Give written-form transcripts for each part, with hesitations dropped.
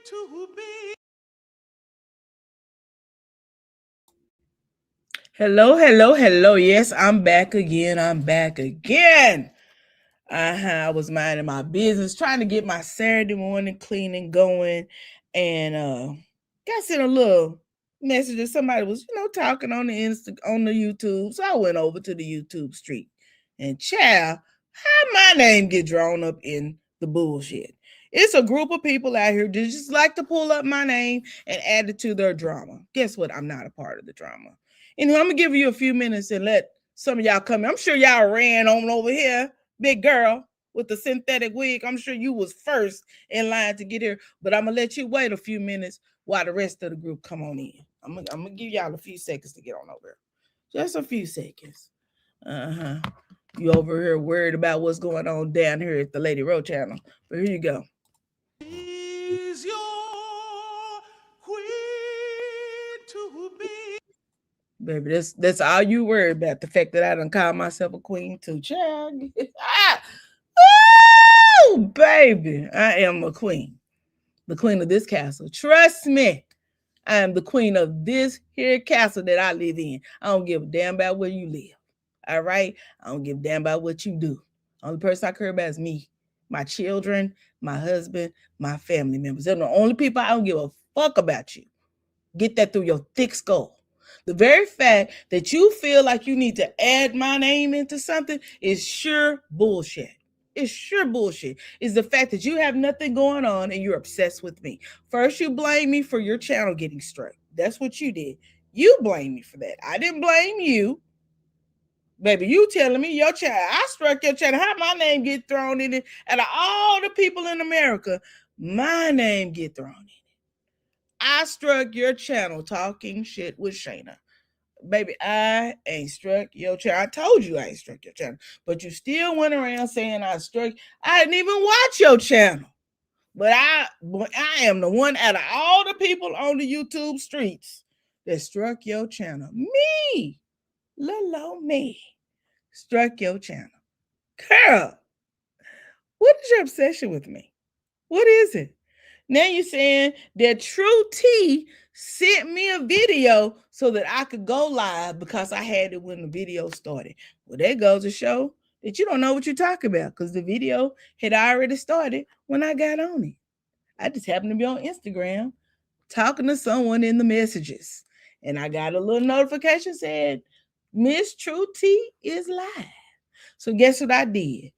to be. Hello, hello, hello. Yes, I'm back again. I'm back again. I was minding my business, trying to get my Saturday morning cleaning going, and got sent a little message that somebody was, talking on the YouTube. So I went over to the YouTube street, and child, how my name get drawn up in the bullshit? It's a group of people out here that just like to pull up my name and add it to their drama. Guess what? I'm not a part of the drama. And I'm gonna give you a few minutes and let some of y'all come in. I'm sure y'all ran on over here, big girl with the synthetic wig. I'm sure you was first in line to get here, but I'm gonna let you wait a few minutes while the rest of the group come on in. I'm gonna give y'all a few seconds to get on over. Just a few seconds. Uh-huh. You over here worried about what's going on down here at the Lady Row channel. But here you go. Is your queen to be? Baby, that's all you worry about. The fact that I done call myself a queen too. Child. Ah, woo, baby. I am a queen. The queen of this castle. Trust me. I am the queen of this here castle that I live in. I don't give a damn about where you live. All right? I don't give a damn about what you do. Only person I care about is me, my children, my husband, my family members. They're the only people I don't give a fuck about you. Get that through your thick skull. The very fact that you feel like you need to add my name into something is sure bullshit. It's sure bullshit. Is the fact that you have nothing going on and you're obsessed with me. First, you blame me for your channel getting struck. That's what you did. You blame me for that. I didn't blame you. Baby, you telling me your channel, I struck your channel. How my name get thrown in it? Out of all the people in America, my name get thrown in. I struck your channel talking shit with Shayna. Baby, I ain't struck your channel. I told you I ain't struck your channel. But you still went around saying I struck. I didn't even watch your channel. But I am the one out of all the people on the YouTube streets that struck your channel. Me. Little old me. Struck your channel. Girl, what is your obsession with me? What is it? Now you're saying that True T sent me a video so that I could go live because I had it when the video started. Well, that goes to show that you don't know what you're talking about because the video had already started when I got on it. I just happened to be on Instagram talking to someone in the messages. And I got a little notification said, Miss True T is live. So guess what I did?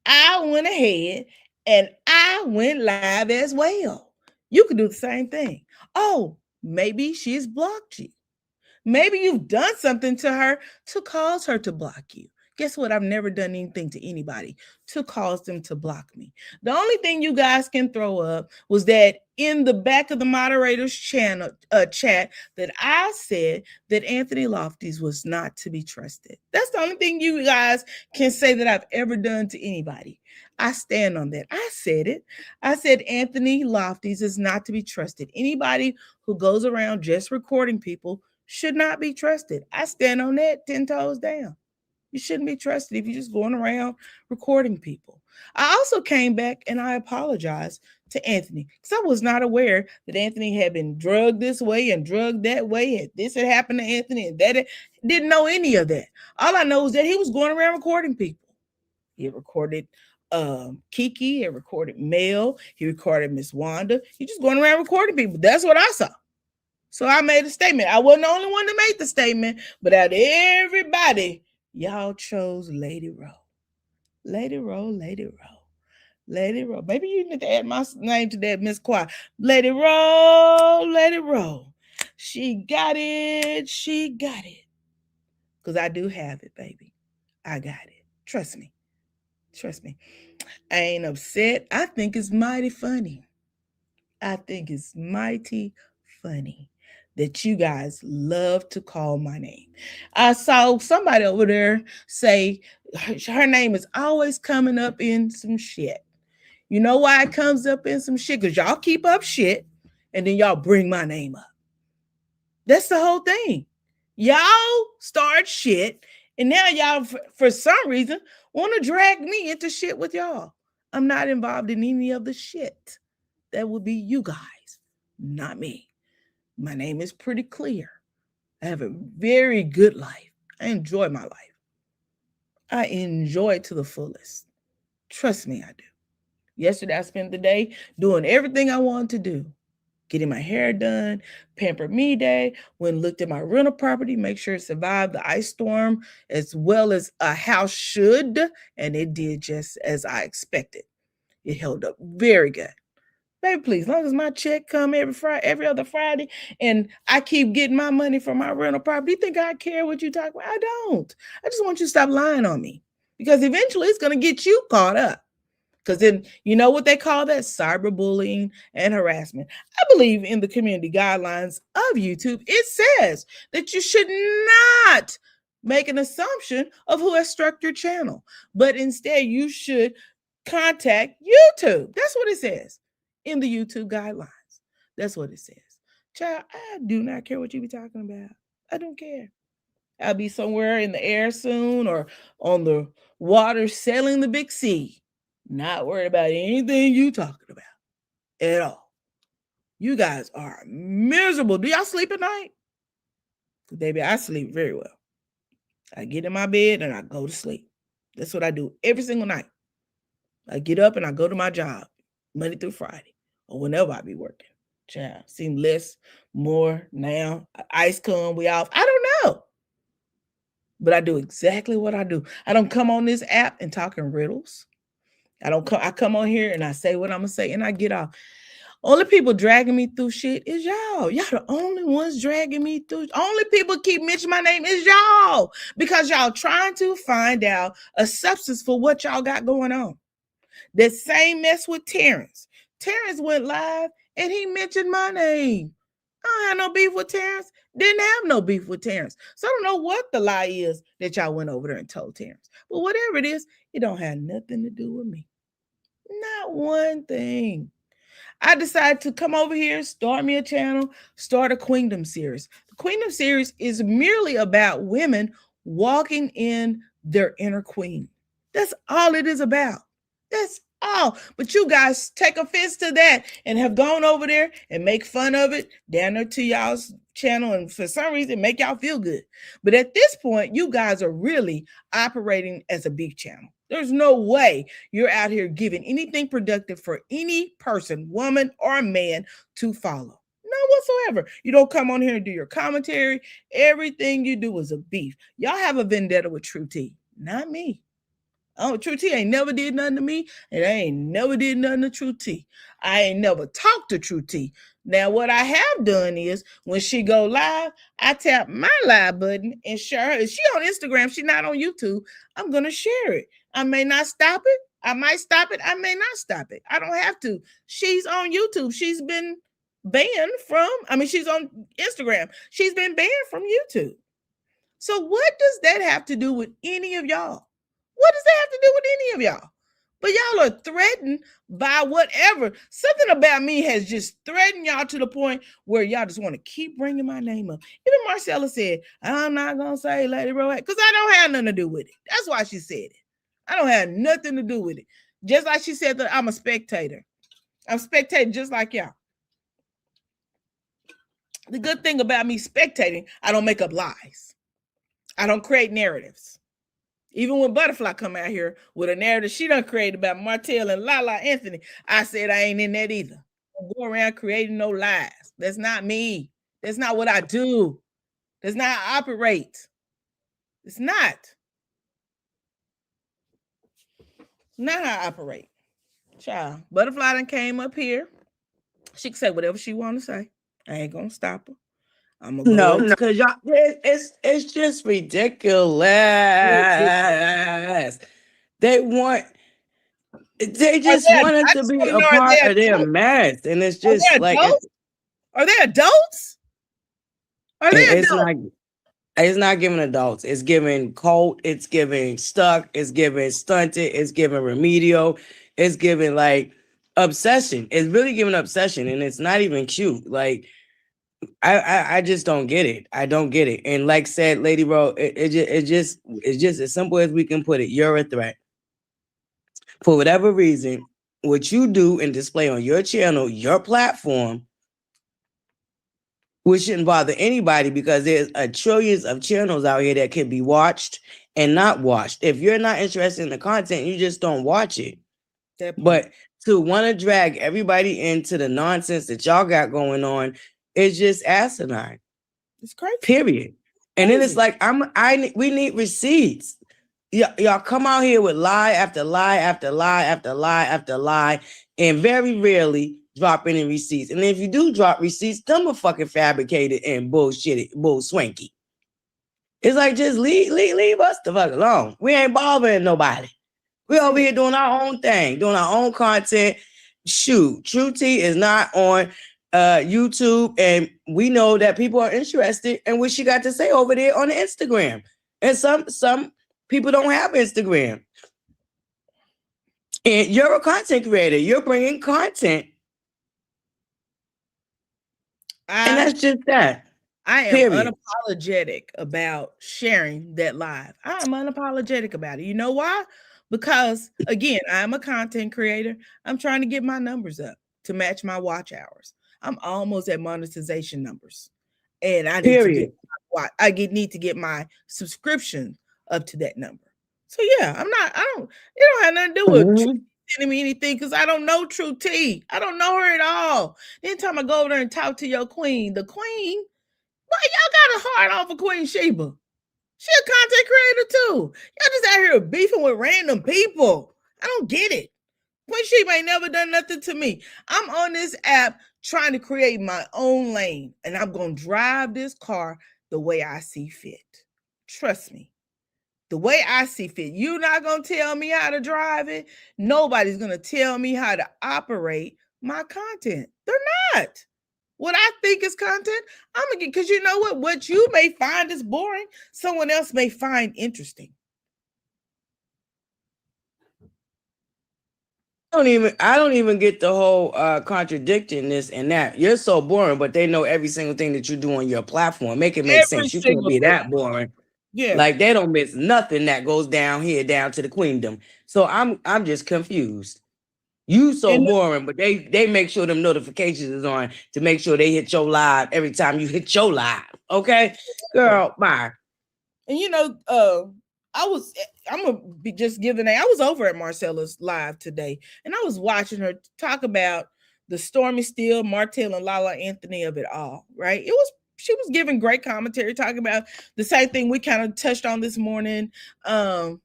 I went ahead and I went live as well. You could do the same thing. Oh, maybe she's blocked you. Maybe you've done something to her to cause her to block you. Guess what? I've never done anything to anybody to cause them to block me. The only thing you guys can throw up was that in the back of the moderator's channel chat that I said that Anthony Lofties was not to be trusted. That's the only thing you guys can say that I've ever done to anybody. I stand on that. I said it. I said Anthony Lofties is not to be trusted. Anybody who goes around just recording people should not be trusted. I stand on that 10 toes down. You shouldn't be trusted if you're just going around recording people. I also came back and I apologized to Anthony because I was not aware that Anthony had been drugged this way and drugged that way. And this had happened to Anthony and that didn't know any of that. All I know is that he was going around recording people. He recorded Kiki, he recorded Mel, he recorded Miss Wanda. He just going around recording people. That's what I saw. So I made a statement. I wasn't the only one to make the statement, but out of everybody, y'all chose Lady Row. Lady Row, Lady Row, Lady Row. Maybe you need to add my name to that, Miss Choir. Lady Row, Lady Row. She got it. She got it. Because I do have it, baby. I got it. Trust me. Trust me. I ain't upset. I think it's mighty funny. I think it's mighty funny that you guys love to call my name. I saw somebody over there say her name is always coming up in some shit. You know why it comes up in some shit? Because y'all keep up shit and then y'all bring my name up. That's the whole thing. Y'all start shit and now y'all, for some reason, want to drag me into shit with y'all. I'm not involved in any of the shit. That would be you guys. Not me. My name is pretty clear. I have a very good life. I enjoy my life. I enjoy it to the fullest. Trust me, I do. Yesterday, I spent the day doing everything I wanted to do. Getting my hair done, pamper me day, went and looked at my rental property, make sure it survived the ice storm as well as a house should, and it did just as I expected. It held up very good. Baby, please, as long as my check come every other Friday, and I keep getting my money from my rental property, you think I care what you talk about? I don't. I just want you to stop lying on me, because eventually it's going to get you caught up. Because then you know what they call that? Cyberbullying and harassment. I believe in the community guidelines of YouTube. It says that you should not make an assumption of who has struck your channel, but instead you should contact YouTube. That's what it says in the YouTube guidelines. That's what it says. Child, I do not care what you be talking about. I don't care. I'll be somewhere in the air soon or on the water sailing the big sea. Not worried about anything you talking about at all. You guys are miserable. Do y'all sleep at night? Baby, I sleep very well. I get in my bed and I go to sleep. That's what I do every single night. I get up and I go to my job Monday through Friday or whenever I be working. Child, seem less, more now. Ice come, we off. I don't know. But I do exactly what I do. I don't come on this app and talk in riddles. I come on here and I say what I'm gonna say and I get off. Only people dragging me through shit is y'all. Y'all the only ones dragging me through. Only people keep mentioning my name is y'all, because y'all trying to find out a substance for what y'all got going on. That same mess with Terrence. Terrence went live and he mentioned my name. I don't have no beef with Terrence. Didn't have no beef with Terrence. So I don't know what the lie is that y'all went over there and told Terrence. But whatever it is, it don't have nothing to do with me. Not one thing. I decided to come over here, start me a channel, start a Queendom series. The Queendom series is merely about women walking in their inner queen. That's all it is about. That's all. But you guys take offense to that and have gone over there and make fun of it down there to y'all's channel, and for some reason make y'all feel good. But at this point, you guys are really operating as a beef channel. There's no way you're out here giving anything productive for any person, woman or man, to follow. None whatsoever. You don't come on here and do your commentary. Everything you do is a beef. Y'all have a vendetta with True T, not me. Oh, True T ain't never did nothing to me, and I ain't never did nothing to True T. I ain't never talked to True T. Now, what I have done is when she go live, I tap my live button and share her. If she on Instagram, she not on YouTube, I'm going to share it. I may not stop it. I might stop it. I may not stop it. I don't have to. She's on YouTube. She's been banned from, she's on Instagram. She's been banned from YouTube. So what does that have to do with any of y'all? What does that have to do with any of y'all? But y'all are threatened by whatever. Something about me has just threatened y'all to the point where y'all just want to keep bringing my name up. Even Marcella said, I'm not going to say Lady Rowan, because I don't have nothing to do with it. That's why she said it. I don't have nothing to do with it. Just like she said that I'm a spectator. I'm spectating just like y'all. The good thing about me spectating, I don't make up lies. I don't create narratives. Even when Butterfly come out here with a narrative she done created about Martell and Lala Anthony, I said I ain't in that either. I don't go around creating no lies. That's not me. That's not what I do. That's not how I operate. It's not. Not how I operate. Child. Butterfly done came up here. She can say whatever she want to say. I ain't gonna stop her. I'm gonna No, because y'all, it's just ridiculous. They just wanted to be a part of their mess, and it's just like, are they adults? Are they adults? It's not giving adults. It's giving cult. It's giving stuck. It's giving stunted. It's giving remedial. It's giving like obsession. It's really giving obsession, and it's not even cute. Like, I just don't get it. I don't get it. And like said, Lady Ro, it's just as simple as we can put it. You're a threat. For whatever reason, what you do and display on your channel, your platform, which shouldn't bother anybody because there's trillions of channels out here that can be watched and not watched. If you're not interested in the content, you just don't watch it. That part. But to want to drag everybody into the nonsense that y'all got going on is just asinine. It's crazy. Period. And then it's like we need receipts. Y'all come out here with lie after lie after lie after lie after lie, and very rarely drop any receipts. And if you do drop receipts, them are fucking fabricated and bullshitted, bull swanky. It's like just leave us the fuck alone. We ain't bothering nobody. We over here doing our own thing, doing our own content. Shoot, True T is not on YouTube, and we know that people are interested in what she got to say over there on the Instagram. And some people don't have Instagram. And you're a content creator. You're bringing content. And that's just that. I am unapologetic about sharing that live. I am unapologetic about it. You know why? Because, again, I'm a content creator. I'm trying to get my numbers up to match my watch hours. I'm almost at monetization numbers. And I need to get my subscription up to that number. So yeah, it don't have nothing to do with sending me anything because I don't know True T. I don't know her at all. Anytime I go over there and talk to your queen, the queen, why y'all got a heart off of Queen Sheba? She a content creator too. Y'all just out here beefing with random people. I don't get it. Queen Sheba ain't never done nothing to me. I'm on this app trying to create my own lane, and I'm going to drive this car the way I see fit. Trust me. The way I see fit. You're not going to tell me how to drive it. Nobody's going to tell me how to operate my content. They're not. What I think is content, I'm going to get, because you know what? What you may find is boring, someone else may find interesting. I don't even get the whole contradicting this and that. You're so boring, but they know every single thing that you do on your platform. Make it make sense. You can't be that boring. Yeah. Like they don't miss nothing that goes down here, down to the queendom. So I'm just confused. You so boring, but they make sure them notifications is on to make sure they hit your live every time you hit your live. Okay, girl, bye. And you know, I'm gonna be just giving I was over at Marcella's live today, and I was watching her talk about the Stormy Steele, Martell, and Lala Anthony of it all. Right? She was giving great commentary, talking about the same thing we kind of touched on this morning. You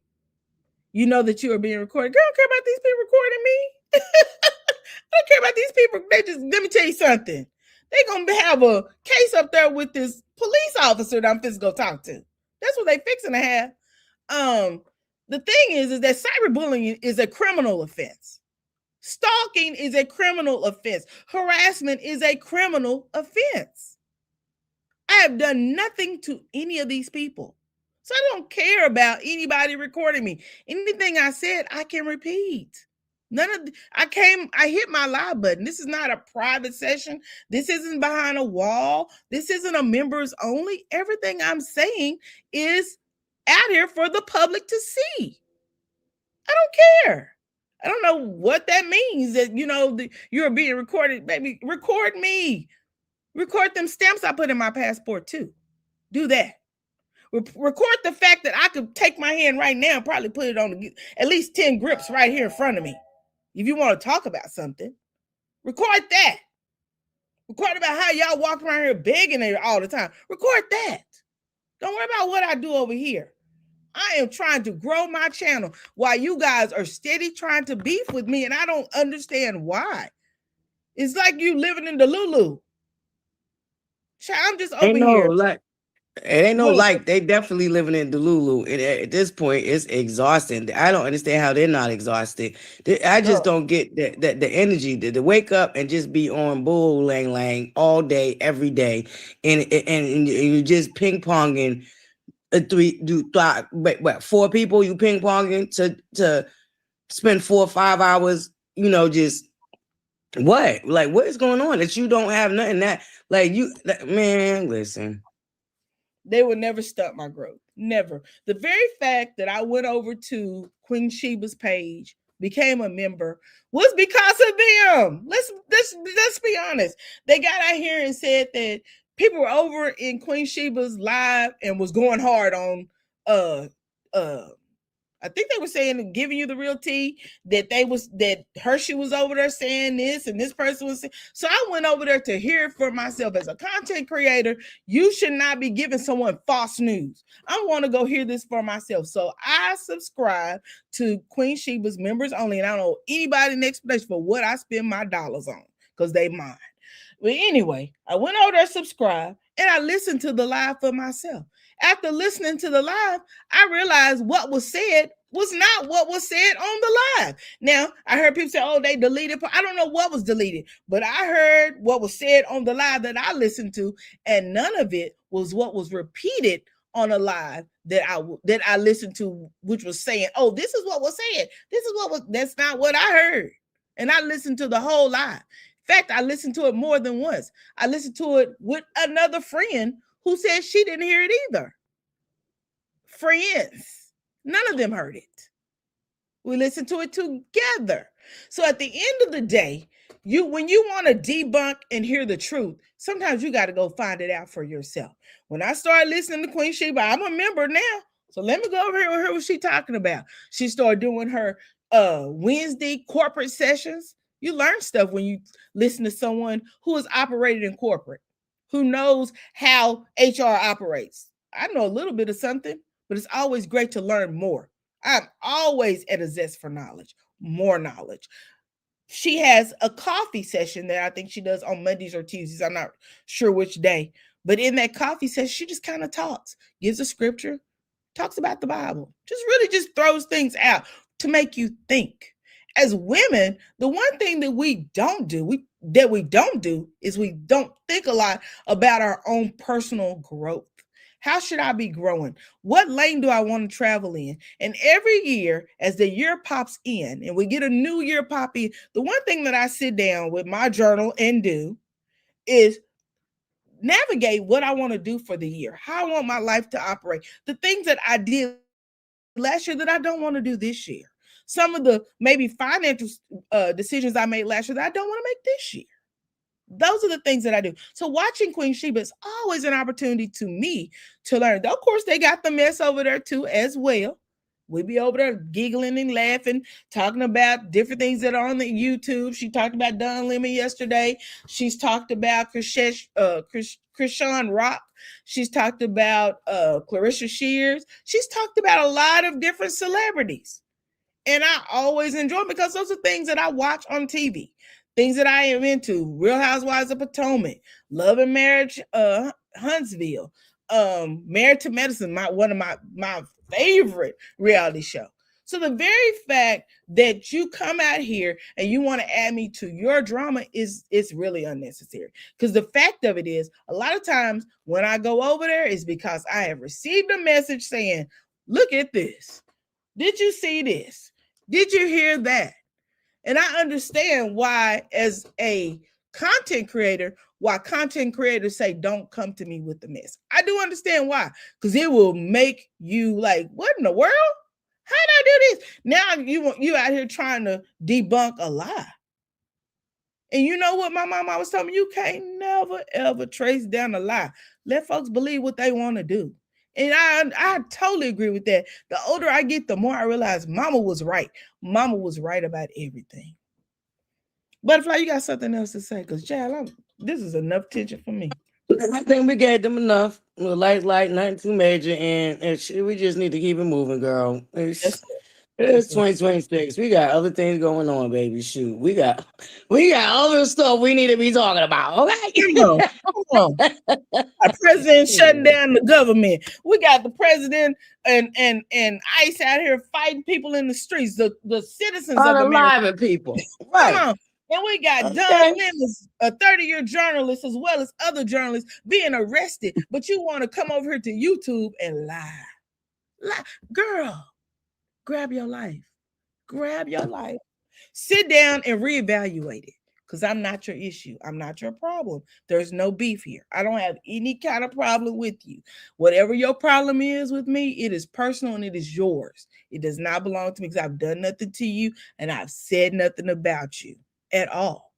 know that you are being recorded. Girl, I don't care about these people recording me. I don't care about these people. Let me tell you something. They're gonna have a case up there with this police officer that I'm fixing to go talk to. That's what they fixing to have. The thing is that cyberbullying is a criminal offense. Stalking is a criminal offense. Harassment is a criminal offense. I have done nothing to any of these people. So I don't care about anybody recording me. Anything I said, I can repeat. I hit my live button. This is not a private session. This isn't behind a wall. This isn't a members only. Everything I'm saying is out here for the public to see. I don't care. I don't know what that means that, you know, you're being recorded. Baby, record me. Record them stamps I put in my passport too. Do that. Record the fact that I could take my hand right now and probably put it on at least 10 grips right here in front of me. If you want to talk about something, record that. Record about how y'all walk around here begging it all the time. Record that. Don't worry about what I do over here. I am trying to grow my channel while you guys are steady trying to beef with me, and I don't understand why. It's like you living in the Lulu. I'm just over here. It ain't no like they definitely living in Delulu. And at this point, it's exhausting. I don't understand how they're not exhausted. I just don't get the energy to wake up and just be on bull lang all day, every day, and you just ping ponging four people you ping ponging to spend 4 or 5 hours. You know, just what is going on that you don't have nothing that man, listen. They would never stop my growth. Never. The very fact that I went over to Queen Sheba's page, became a member, was because of them. Let's be honest. They got out here and said that people were over in Queen Sheba's live and was going hard on I think they were saying and giving you the real tea that Hershey was over there saying this and this person was saying. So I went over there to hear it for myself. As a content creator, you should not be giving someone false news. I want to go hear this for myself. So I subscribe to Queen Sheba's members only, and I don't know anybody next place for what I spend my dollars on because they mine. But anyway, I went over there, subscribe, and I listened to the live for myself. After listening to the live, I realized what was said was not what was said on the live. Now, I heard people say, oh, they deleted. I don't know what was deleted, but I heard what was said on the live that I listened to, and none of it was what was repeated on a live that I listened to, which was saying, oh, this is what was said. This is what was, that's not what I heard. And I listened to the whole live. In fact, I listened to it more than once. I listened to it with another friend who said she didn't hear it either. Friends, none of them heard it. We listened to it together. So at the end of the day, when you want to debunk and hear the truth, sometimes you got to go find it out for yourself. When I started listening to Queen Sheba, I'm a member now. So let me go over here and hear what she's talking about. She started doing her Wednesday corporate sessions. You learn stuff when you listen to someone who has operated in corporate, who knows how HR operates. I know a little bit of something, but it's always great to learn more. I'm always at a zest for knowledge, more knowledge. She has a coffee session that I think she does on Mondays or Tuesdays. I'm not sure which day, but in that coffee session, she just kind of talks, gives a scripture, talks about the Bible, just throws things out to make you think. As women, the one thing that we don't do is we don't think a lot about our own personal growth. How should I be growing? What lane do I want to travel in? And every year, as the year pops in and we get a new year pop in, the one thing that I sit down with my journal and do is navigate what I want to do for the year, how I want my life to operate, the things that I did last year that I don't want to do this year. Some of the maybe financial decisions I made last year that I don't want to make this year. Those are the things that I do. So watching Queen Sheba is always an opportunity to me to learn. Though, of course, they got the mess over there too as well. We be over there giggling and laughing, talking about different things that are on the YouTube. She talked about Don Lemon yesterday. She's talked about Krishan Rock. She's talked about Clarissa Shears. She's talked about a lot of different celebrities. And I always enjoy them because those are things that I watch on TV, things that I am into. Real Housewives of Potomac, Love and Marriage, Huntsville, Married to Medicine, one of my favorite reality show. So the very fact that you come out here and you want to add me to your drama it's really unnecessary. Because the fact of it is, a lot of times when I go over there is because I have received a message saying, look at this. Did you see this? Did you hear that? And I understand why, as a content creator, why content creators say, don't come to me with the mess. I do understand why, because it will make you like, what in the world? How did I do this? Now you out here trying to debunk a lie. And you know what my mom always told me? You can't never, ever trace down a lie. Let folks believe what they want to do. And I totally agree with that. The older I get, the more I realize Mama was right. Mama was right about everything. Butterfly, you got something else to say? Because, child, this is enough tension for me. I think we gave them enough. Light, nothing too major. And we just need to keep it moving, girl. It's 2026. We got other things going on, baby. Shoot. We got other stuff we need to be talking about. Okay. Come on. Our president shutting down the government. We got the president and ICE out here fighting people in the streets, the citizens of America. People. Right. Come on. And we got Don Lemon, a 30-year journalist, as well as other journalists being arrested. But you want to come over here to YouTube and lie. Girl. Grab your life. Sit down and reevaluate it, because I'm not your issue. I'm not your problem. There's no beef here. I don't have any kind of problem with you. Whatever your problem is with me, it is personal and it is yours. It does not belong to me because I've done nothing to you and I've said nothing about you at all.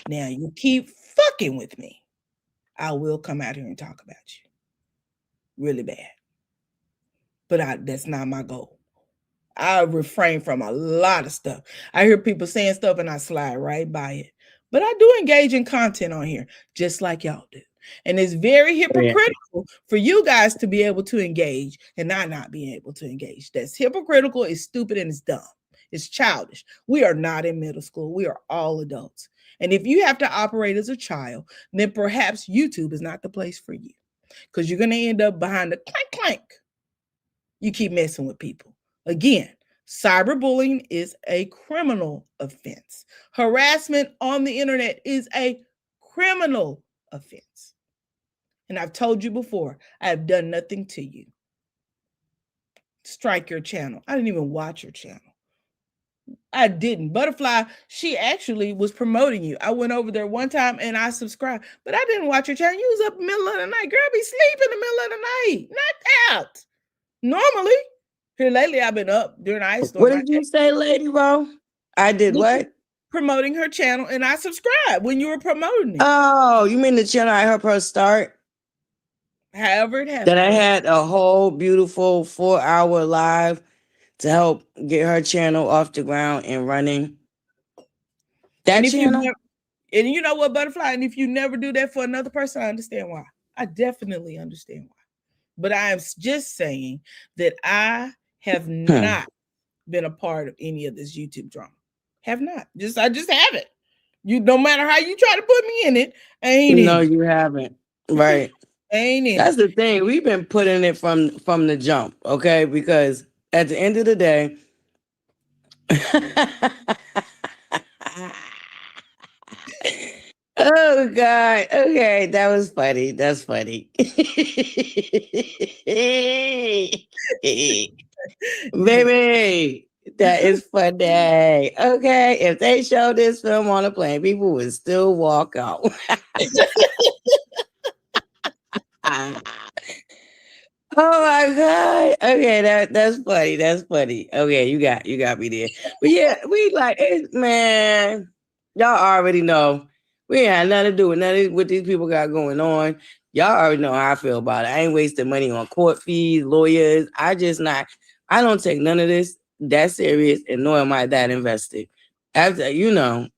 Now you keep fucking with me. I will come out here and talk about you really bad. But that's not my goal. I refrain from a lot of stuff. I hear people saying stuff and I slide right by it. But I do engage in content on here, just like y'all do. And it's very hypocritical for you guys to be able to engage and not being able to engage. That's hypocritical, it's stupid, and it's dumb. It's childish. We are not in middle school. We are all adults. And if you have to operate as a child, then perhaps YouTube is not the place for you, because you're going to end up behind the clank clank. You keep messing with people. Again, cyberbullying is a criminal offense. Harassment on the internet is a criminal offense. And I've told you before, I have done nothing to you. Strike your channel. I didn't even watch your channel. I didn't. Butterfly, she actually was promoting you. I went over there one time and I subscribed, but I didn't watch your channel. You was up in the middle of the night. Girl, be sleep in the middle of the night. Knocked out. Normally, here lately, I've been up during the ice storm. What did you say, Lady Ro? I did what? Promoting her channel, and I subscribed when you were promoting it. Oh, you mean the channel I helped her start? However it happened. That I had a whole beautiful 4-hour live to help get her channel off the ground and running. That channel? And you know what, Butterfly? And if you never do that for another person, I understand why. I definitely understand why. But I am just saying that I have not been a part of any of this YouTube drama. Have not. I just haven't. You, no matter how you try to put me in it, I ain't No, in it. you haven't. Right. Ain't in That's it. the thing. We've been putting it from the jump, okay? Because at the end of the day, oh God. Okay, that was funny. That's funny. Baby, that is funny. Okay, if they show this film on a plane, people would still walk out. Oh my God. Okay, that's funny. That's funny. Okay, you got me there. But yeah, we like it, man. Y'all already know. We ain't had nothing to do with nothing what these people got going on. Y'all already know how I feel about it. I ain't wasting money on court fees, lawyers. I don't take none of this that serious, and nor am I that invested. After,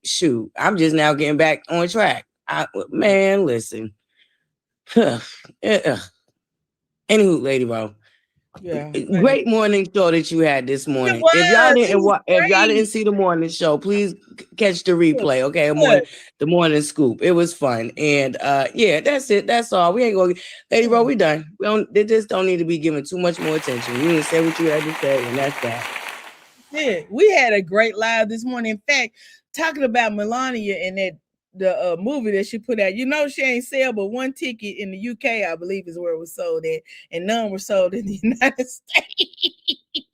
shoot, I'm just now getting back on track. Man, listen. Anywho, Lady Ro, Yeah. great morning show that you had this morning. If y'all didn't see the morning show, please catch the replay. Okay, the morning scoop. It was fun, and yeah, that's it. That's all. We ain't going. Lady Ro, we done. They just don't need to be given too much more attention. You didn't say what you had to say, and that's that. Yeah, we had a great live this morning. In fact, talking about Melania and the movie that she put out, she ain't sell but one ticket in the UK, I believe is where it was sold at, and none were sold in the United States.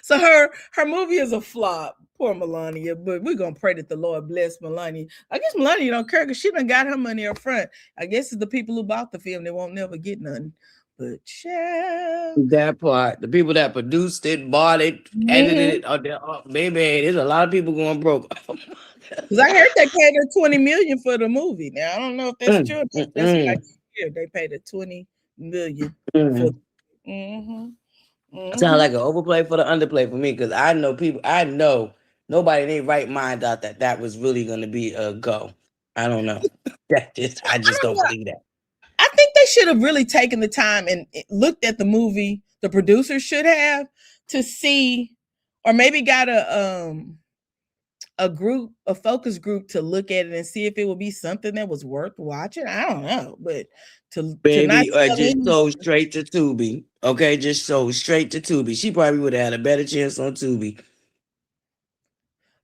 So her movie is a flop. Poor Melania, but we're gonna pray that the Lord bless Melania. I guess Melania don't care because she done got her money up front. I guess it's the people who bought the film that won't never get nothing. But that part, the people that produced it, bought it, edited it, baby, there's a lot of people going broke. Because I heard they paid her $20 million for the movie. Now I don't know if that's true. That's what I hear. They paid her $20 million. Sound like an overplay for the underplay for me, because I know nobody in their right mind thought that was really going to be a go. I don't know. I just don't believe that. I think they should have really taken the time and looked at the movie. The producers should have, to see, or maybe got a focus group to look at it and see if it would be something that was worth watching. I don't know, but just so straight to Tubi. Okay, just so straight to Tubi. She probably would have had a better chance on Tubi.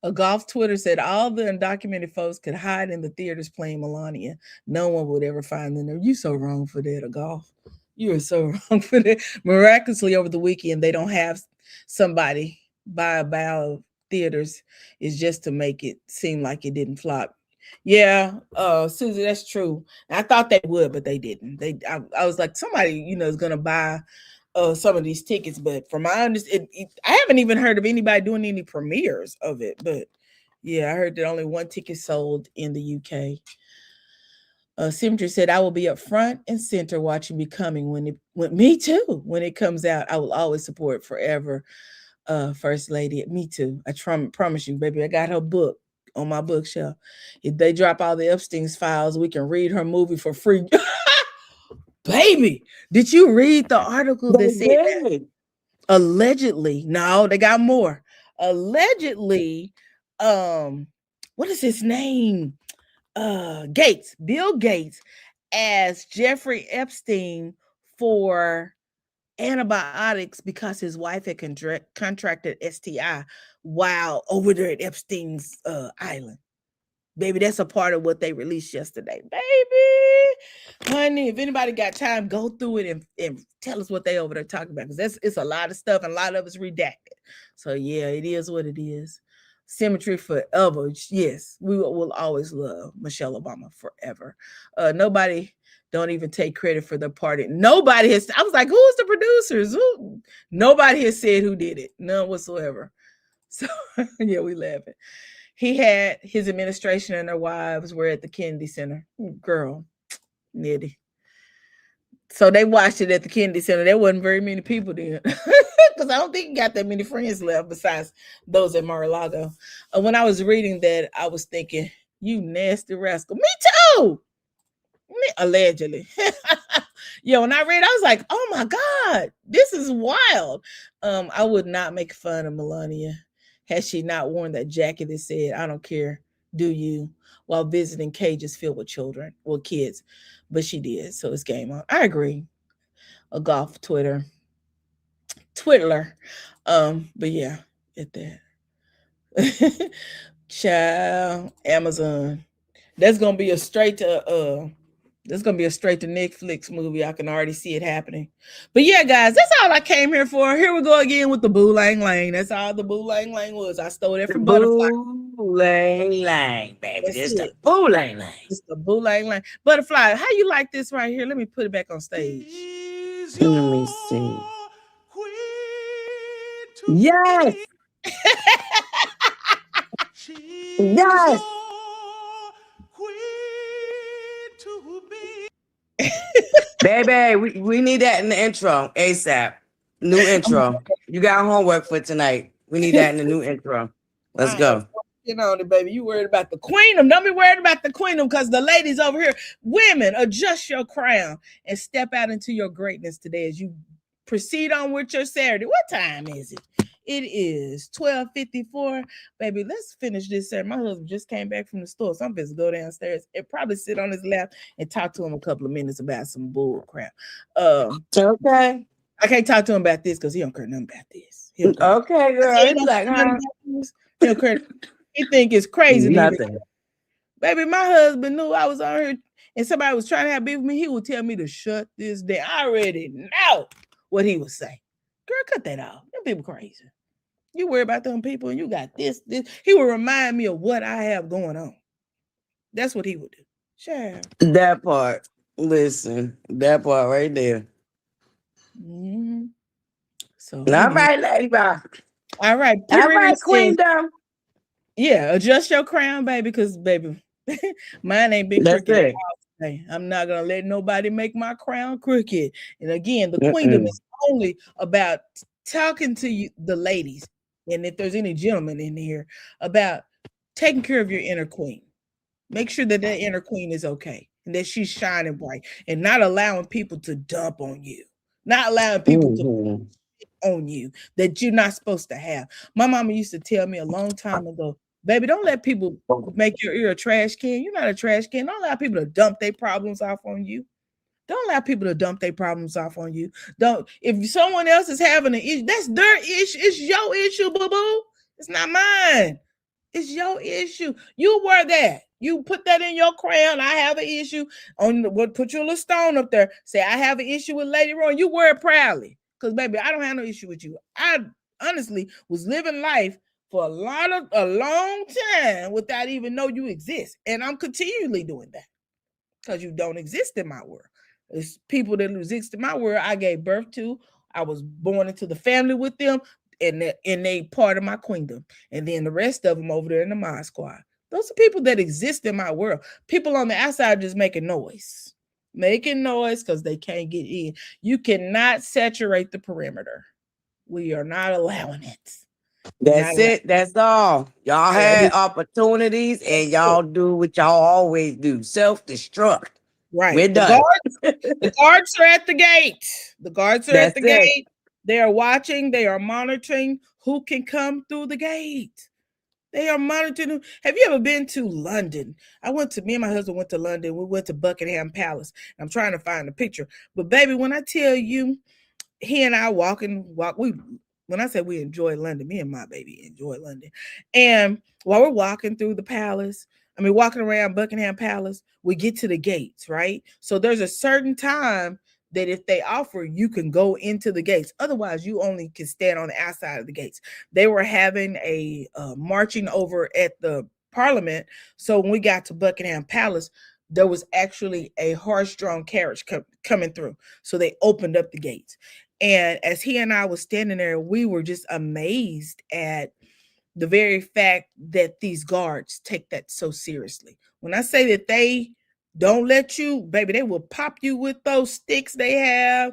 A golf Twitter said all the undocumented folks could hide in the theaters playing Melania. No one would ever find them. You so wrong for that, a golf. You are so wrong for that. Miraculously, over the weekend, they don't have somebody buy a bow of theaters. Is just to make it seem like it didn't flop. Yeah, Susie, that's true. I thought they would, but they didn't. I was like, somebody, is going to buy some of these tickets, but from my understanding, I haven't even heard of anybody doing any premieres of it. But yeah, I heard that only one ticket sold in the UK. Symmetry said, I will be up front and center watching Becoming when me too. When it comes out, I will always support forever. First Lady, me too. I promise you, baby. I got her book on my bookshelf. If they drop all the Epstein's files, we can read her movie for free. Baby, did you read the article that said that? Allegedly, no, they got more. Allegedly, what is his name? Gates, Bill Gates, asked Jeffrey Epstein for antibiotics because his wife had contracted STI while over there at Epstein's island. Baby, that's a part of what they released yesterday. Baby, honey, if anybody got time, go through it and tell us what they over there talking about, because it's a lot of stuff and a lot of it's redacted. So yeah, it is what it is. Symmetry forever. Yes, we will always love Michelle Obama forever. Nobody don't even take credit for the party. Nobody has. I was like, who's the producers? Who? Nobody has said who did it. None whatsoever. So yeah, we laughing. He had his administration and their wives were at the Kennedy Center. Girl, nitty. So they watched it at the Kennedy Center. There wasn't very many people there because I don't think he got that many friends left besides those at Mar-a-Lago. When I was reading that, I was thinking, you nasty rascal. Me too. Allegedly. Yeah, when I read, I was like, oh my God, this is wild. I would not make fun of Melania had she not worn that jacket that said, I don't care, do you, while visiting cages filled with children, well, kids. But she did, so it's game on. I agree. A golf Twitter. But yeah, at that. Child, Amazon. That's gonna be a straight to Netflix movie. I can already see it happening. But yeah, guys, that's all I came here for. Here we go again with the Boo Lang Lang. That's all the Boo Lang Lang was. I stole that from Butterfly. Boo Lang Lang, baby. It's the Boo Lang Lang. It's the Boo Lang Lang. Butterfly, how you like this right here? Let me put it back on stage. Let me see. Yes. Yes. Baby, we need that in the intro ASAP. New intro. You got homework for tonight. We need that in the new intro. Let's go. Get on it, baby. You worried about the queendom. Don't be worried about the queendom, because the ladies over here, women, adjust your crown and step out into your greatness today as you proceed on with your Saturday. What time is it? It is 12:54. Baby, let's finish this, sir. My husband just came back from the store, so I'm supposed to go downstairs and probably sit on his lap and talk to him a couple of minutes about some bull crap. Okay. I can't talk to him about this because he don't care nothing about this. Okay, girl. He's like, he don't care. He think it's crazy. Nothing. Baby, my husband knew I was on here and somebody was trying to have beef with me. He would tell me to shut this down. I already know what he would say. Girl, cut that off. Them people crazy. You worry about them people and you got this. He would remind me of what I have going on. That's what he would do. Sure. That part. Listen, that part right there. Mm-hmm. So, all right, lady. Bye. All right. All right, queendom. Yeah, adjust your crown, baby, because, baby, mine ain't been crooked. I'm not going to let nobody make my crown crooked. And again, the queendom is only about talking to you, the ladies, and if there's any gentlemen in here, about taking care of your inner queen. Make sure that inner queen is okay and that she's shining bright and not allowing people to dump on you, not allowing people to on you that you're not supposed to have. My mama used to tell me a long time ago, baby, don't let people make your ear a trash can. You're not a trash can. Don't allow people to dump their problems off on you. Don't allow people to dump their problems off on you. Don't. If someone else is having an issue, that's their issue. It's your issue, boo-boo. It's not mine. It's your issue. You wear that. You put that in your crown. I have an issue. Put your little stone up there. Say, I have an issue with Lady Rowan. You wear it proudly. Because, baby, I don't have no issue with you. I honestly was living life for a long time without even know you exist. And I'm continually doing that. Because you don't exist in my world. It's people that exist in my world I gave birth to. I was born into the family with them, and they part of my queendom. And then the rest of them over there in the Mod Squad. Those are people that exist in my world. People on the outside just making noise because they can't get in. You cannot saturate the perimeter. We are not allowing it. That's it. That's all. Y'all had opportunities and y'all do what y'all always do. Self-destruct. Right. We're done. The guards are at the gate. The guards are at the gate. They are watching. They are monitoring who can come through the gate. They are monitoring. Have you ever been to London? Me and my husband went to London. We went to Buckingham Palace. I'm trying to find a picture. But baby, when I tell you, he and I when I say we enjoy London, me and my baby enjoy London. And while we're walking through the palace, walking around Buckingham Palace, we get to the gates, right? So there's a certain time that if they offer, you can go into the gates. Otherwise, you only can stand on the outside of the gates. They were having a marching over at the Parliament. So when we got to Buckingham Palace, there was actually a horse-drawn carriage coming through. So they opened up the gates. And as he and I was standing there, we were just amazed at the very fact that these guards take that so seriously. When I say that they don't let you, baby, they will pop you with those sticks they have.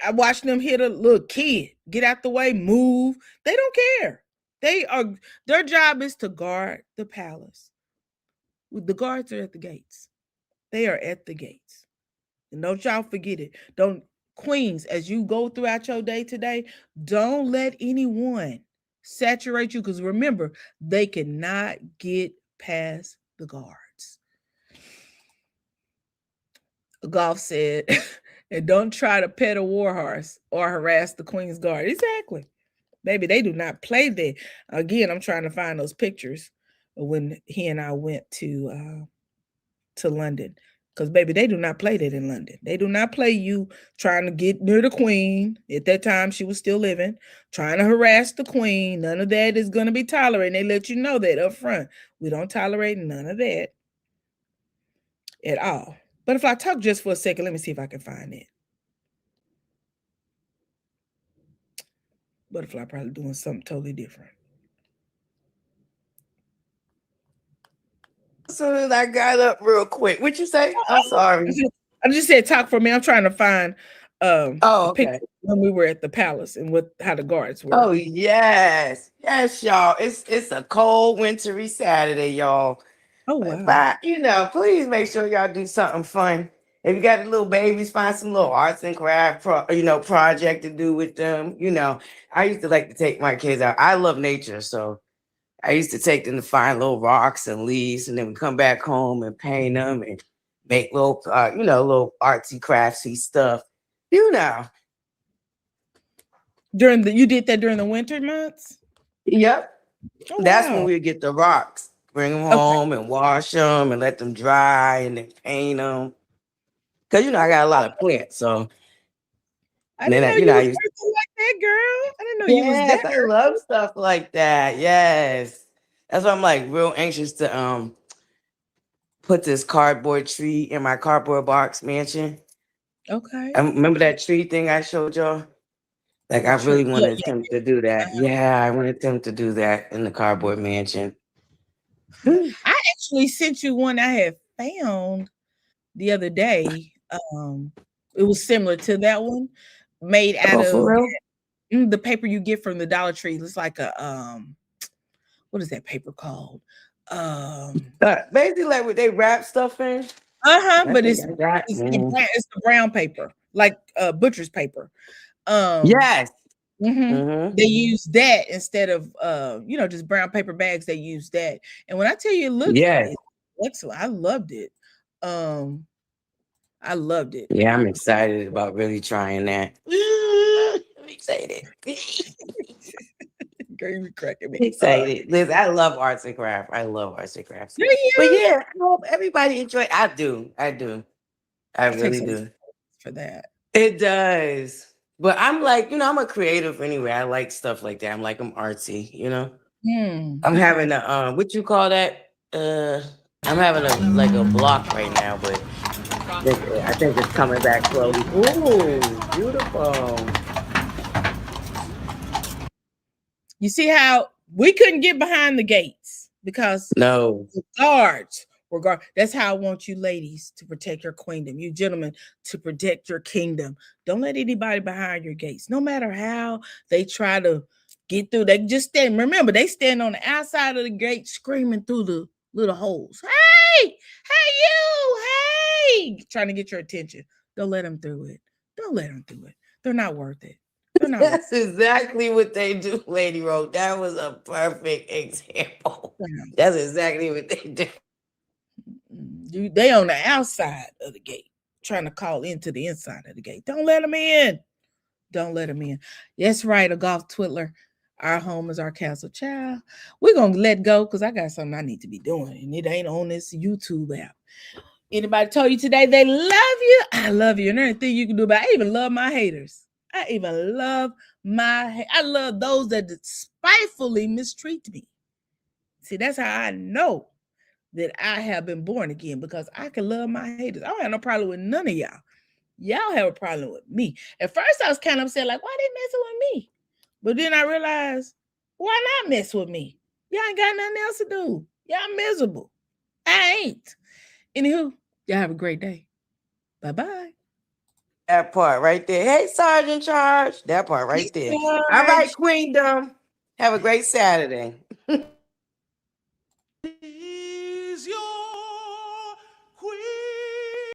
I watched them hit a little kid. Get out the way, move. They don't care. Their job is to guard the palace. The guards are at the gates. They are at the gates. And don't y'all forget it. Queens, as you go throughout your day today, don't let anyone saturate you, because remember, they cannot get past the guards. Golf said, and don't try to pet a war horse or harass the Queen's Guard. Exactly. Baby, they do not play there. Again, I'm trying to find those pictures of when he and I went to London. Because, baby, they do not play that in London. They do not play you trying to get near the Queen. At that time, she was still living, trying to harass the Queen. None of that is going to be tolerated. They let you know that up front. We don't tolerate none of that at all. But if I talk just for a second, let me see if I can find it. Butterfly probably doing something totally different. As soon as I got up real quick, what'd you say? I'm sorry. I just said talk for me. I'm trying to find okay. When we were at the palace and how the guards were. Oh yes, y'all. It's a cold, wintry Saturday, y'all. Oh wow. But please make sure y'all do something fun. If you got the little babies, find some little arts and craft project to do with them. I used to like to take my kids out. I love nature, so I used to take them to find little rocks and leaves, and then we come back home and paint them and make little, little artsy, craftsy stuff. You did that during the winter months? Yep. Oh, that's when we get the rocks, bring them home and wash them and let them dry and then paint them. Because, I got a lot of plants, so. I didn't know you was like that, girl. I didn't know you was that. I love stuff like that. Yes. That's why I'm like real anxious to put this cardboard tree in my cardboard box mansion. Okay. Remember that tree thing I showed y'all? Like I really wanted them to do that. Yeah, I wanted them to do that in the cardboard mansion. I actually sent you one I had found the other day. It was similar to that one, made out of the paper you get from the Dollar Tree. It's like a what is that paper called? Basically like what they wrap stuff in. But it's the brown paper, like butcher's paper. Yes. They use that instead of just brown paper bags. They use that, and when I tell you, it looks excellent. I loved it. I loved it. Yeah, I'm excited about really trying that. I'm excited. Girl, you cracking me. Excited. Liz, I love arts and crafts. I love arts and crafts. But yeah, I hope everybody enjoy. I do. I really do. For that. It does. But I'm like, I'm a creative anyway. I like stuff like that. I'm artsy, I'm having a what you call that? I'm having a block right now, but I think it's coming back slowly. Ooh, beautiful. You see how we couldn't get behind the gates. because No. the guards were guard. That's how I want you ladies to protect your queendom, you gentlemen to protect your kingdom. Don't let anybody behind your gates, no matter how they try to get through. They just stand. Remember, they stand on the outside of the gate screaming through the little holes. Hey, you, hey, trying to get your attention. Don't let them through it. Don't let them through it. They're not worth it. They're not worth That's exactly what they do, Lady Road. That was a perfect example. it. That's exactly what they do. They on the outside of the gate trying to call into the inside of the gate. Don't let them in. Don't let them in. That's right, a golf twiddler. Our home is our castle. Child, we're going to let go because I got something I need to be doing, and it ain't on this YouTube app. Anybody told you today they love you? I love you. And there ain't anything you can do about it. I even love my haters. I love those that spitefully mistreat me. See, that's how I know that I have been born again, because I can love my haters. I don't have no problem with none of y'all. Y'all have a problem with me. At first, I was kind of upset, like, why they messing with me? But then I realized, why not mess with me? Y'all ain't got nothing else to do. Y'all miserable. I ain't. Anywho, y'all have a great day. Bye-bye. That part right there. Hey, Sergeant Charge. That part right there. All right, Queendom. Have a great Saturday.